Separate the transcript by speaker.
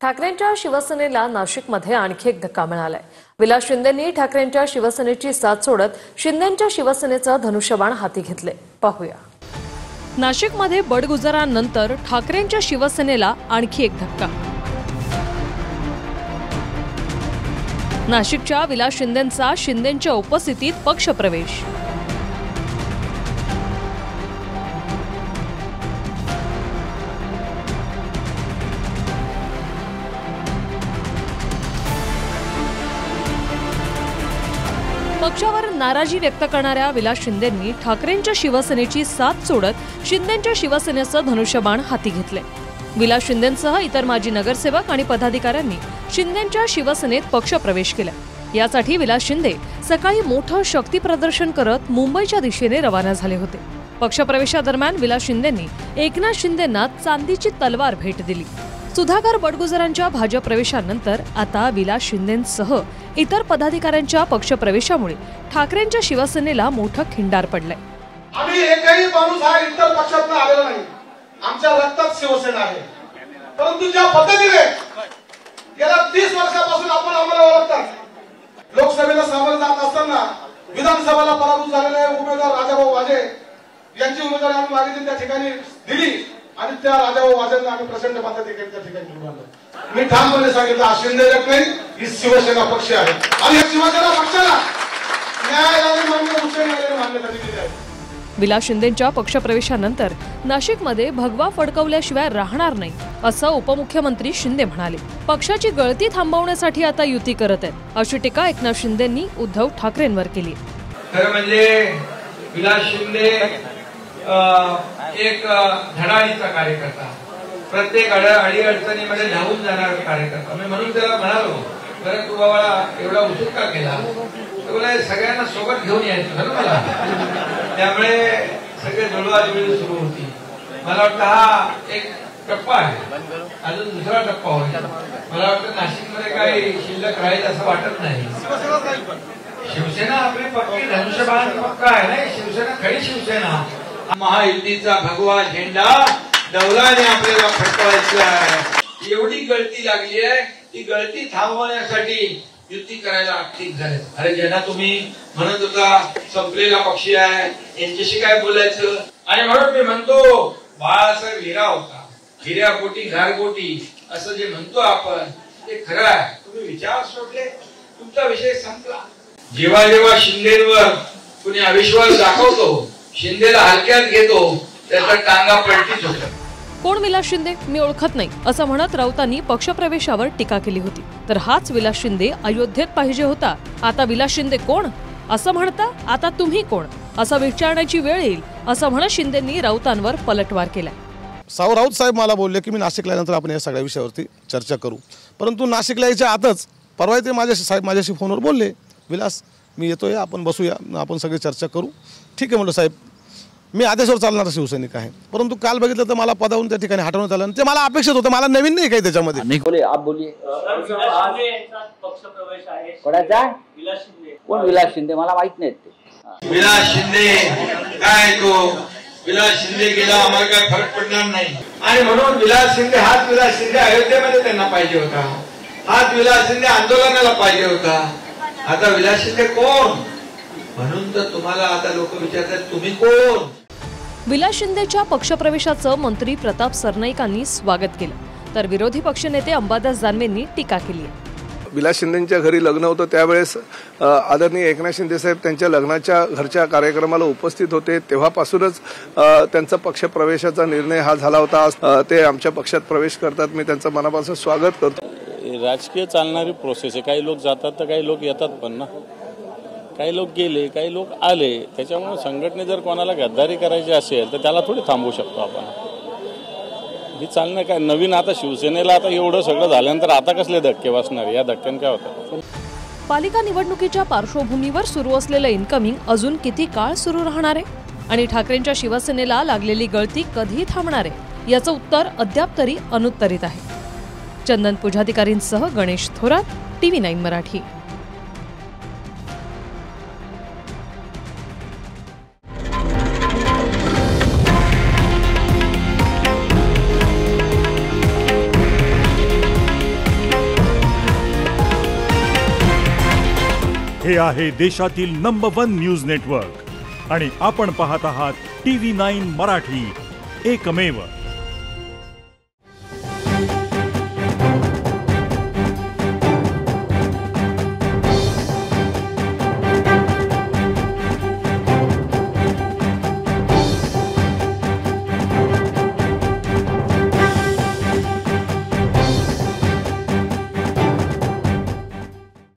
Speaker 1: ठाकरेंच्या शिवसेनेला नाशिकमध्ये आणखी एक धक्का मिळालाय। विलास शिंदेंनी ठाकरेंच्या शिवसेनेची साथ सोडत शिंदेंच्या शिवसेनेचं धनुष्यबाण हाती घेतले। पाहूया। नाशिकमध्ये बडगुजरानंतर ठाकरेंच्या शिवसेनेला आणखी एक धक्का। नाशिकच्या विलास शिंदेंचा शिंदेंच्या उपस्थितीत पक्षप्रवेश। पक्षावर नाराजी व्यक्त करणाऱ्या विलास शिंदेंनी ठाकरेंच्या शिवसेनेची साथ सोडत शिंदेंच्या शिवसेनेचं धनुष्यबाण हाती घेतले। विलास शिंदेंसह इतर माजी नगरसेवक आणि पदाधिकाऱ्यांनी शिंदेंच्या शिवसेनेत पक्षप्रवेश केला। यासाठी विलास शिंदे सकाळी मोठं शक्ती प्रदर्शन करत मुंबईच्या दिशेने रवाना झाले होते। पक्षप्रवेशादरम्यान विलास शिंदेंनी एकनाथ शिंदेंना चांदीची तलवार भेट दिली। सुधाकर बडगुजरांच्या भाजप प्रवेशानंतर आता विलास शिंदेंसह इतर पदाधिकाऱ्यांच्या पक्षप्रवेशामुळे ठाकरेंच्या शिवसेनेला मोठं खिंडार पडलंय।
Speaker 2: आम्ही एकही माणूस हा इतर पक्षातून आलेला नाही, आमच्या रक्तात शिवसेना आहे। परंतु ज्या पद्धतीने गेल्या 30 वर्षापासून आपण आम्हाला ओळखतात, लोकसभेला सामोरे जात असताना विधानसभेला पराभूत झालेले उमेदवार राजाभाऊ वाजे यांची उमेदवारी आम्ही मागितली, त्या ठिकाणी दिली आणि त्या राजाभाऊ वाजेंना आम्ही प्रचंड मताधिक्याने त्या ठिकाणी निवडून आणलं। मी ठामपणे सांगितलं, हा शिंदे गट नाही, ही शिवसेना पक्ष आहे आणि या शिवसेना पक्षाला न्यायालयाने मान्य उच्च न्यायालयाने मान्यता दिली आहे।
Speaker 1: विलास शिंदेंच्या पक्षप्रवेशानंतर नाशिकमध्ये भगवा फडकवल्याशिवाय राहणार नाही असं उपमुख्यमंत्री शिंदे म्हणाले। पक्षाची गळती थांबवण्यासाठी आता युती करत आहेत अशी टीका एकनाथ शिंदेंनी उद्धव ठाकरेंवर केली।
Speaker 3: खरं म्हणजे विलास शिंदे एक धडाडीचा कार्यकर्ता, प्रत्येक अडीअडचणीमध्ये धावून जाणारा कार्यकर्ता। मी म्हणून त्याला म्हणालो, बरं तू बाबा एवढा उशीर का केला? तुला सगळ्यांना सोबत घेऊन यायचं ना मला, त्यामुळे सगळे जुळवाजुळवी सुरू होती। मला वाटतं हा एक टप्पा आहे, अजून दुसरा टप्पा होईल। मला वाटतं नाशिकमध्ये काही शिल्लक राहील असं वाटत नाही। शिवसेना आपली पक्की धनुष्यबाण पक्का आहे ना, शिवसेना खरी शिवसेना। महायुतीचा भगवा झेंडा डौलाने आपल्याला फडकवायचा आहे। एवढी गळती लागली आहे, ती गळती थांबवण्यासाठी युती करायला ठीक झाले। अरे ज्यांना तुम्ही म्हणत होता संपलेला पक्षी आहे, यांच्याशी काय बोलायचं? आणि म्हणून मी म्हणतो, बाळासाहेब हिरा होता, हिऱ्यापोटी घारपोटी असं जे म्हणतो आपण ते खरं आहे। तुम्ही विचार सोडले, तुमचा विषय संपला। जेव्हा जेव्हा शिंदेवर कुणी अविश्वास दाखवतो, शिंदेला हलक्यात घेतो, त्याचा टांगा पलटीच होतो।
Speaker 1: कोण विलास शिंदे? मी ओळखत नाही असं म्हणत राऊतांनी पक्षप्रवेशावर टीका केली होती। तर हाच विलास शिंदे अयोध्येत पाहिजे होता, आता विलास शिंदे कोण असं म्हणता? आता तुम्ही कोण असं विचारण्याची वेळ येईल असं म्हणत शिंदेंनी राऊतांवर पलटवार केला।
Speaker 4: राऊत साहेब मला बोलले की मी नाशिकला आल्यानंतर आपण या सगळ्या विषयावरती चर्चा करू, परंतु नाशिकला यायच्या आतच परवा ते माझ्याशी फोनवर बोलले, विलास मी येतोय, आपण बसूया, आपण सगळी चर्चा करू। ठीक आहे म्हटलं, साहेब मी आदेशावर चालणारा शिवसैनिक आहे, परंतु काल बघितलं तर मला पदावरून त्या ठिकाणी हटवण्यात आलं। ते मला अपेक्षित होतं, मला नवीन नाही काही त्याच्यामध्ये।
Speaker 5: कोण विलास शिंदे? मला माहित नाही ते।
Speaker 3: विलास शिंदे काय तो? विलास शिंदे गेला, आम्हाला काय फरक पडणार नाही। आणि म्हणून विलास शिंदे, हाच विलास शिंदे अयोध्येमध्ये त्यांना पाहिजे होता, हाच विलास शिंदे आंदोलनाला पाहिजे होता। आता विलास शिंदे कोण? म्हणून तर तुम्हाला आता लोक विचारतात, तुम्ही कोण?
Speaker 1: विलास शिंदेच्या पक्षप्रवेशाचं मंत्री प्रताप सरनाईकांनी स्वागत केलं, तर विरोधी पक्षनेते अंबादास दानवेंनी टीका केली।
Speaker 6: विलास शिंदेच्या घरी लग्न होतं, त्यावेळेस आदरणीय एकनाथ शिंदे साहेब त्यांच्या लग्नाच्या घरच्या कार्यक्रमाला उपस्थित होते। तेव्हापासूनच त्यांचा पक्षप्रवेशाचा निर्णय हा झाला होता। ते आमच्या पक्षात प्रवेश करतात, मी त्यांचं मनापासून स्वागत करतो।
Speaker 7: राजकीय चालणारी प्रोसेस आहे, काही लोक जातात तर काही लोक येतात पण ना, काही लोक गेले, काही लोक आले। त्याच्यामुळे संघटने जर कोणाला गद्दारी करायची असेल तर त्याला थोडी थांबवू शकतो आपण। ही चालणं काय नवीन? आता शिवसेनेला आता एवढं सगळं झाल्यानंतर आता कसले धक्के बसणार? या धक्क्याने काय होतं?
Speaker 1: पालिका निवडणुकीच्या पार्श्वभूमीवर सुरू असलेलं इन्कमिंग अजून किती काळ सुरू राहणार आहे आणि ठाकरेंच्या शिवसेनेला लागलेली गळती कधी थांबणार आहे याचं उत्तर अद्याप तरी अनुत्तरित आहे। चंदन पुजाधिकारींसह गणेश थोरात, TV9 मराठी।
Speaker 8: हे आहे देशातील नंबर 1 न्यूज नेटवर्क आणि आपण पाहत आहात TV9 मराठी, एकमेव.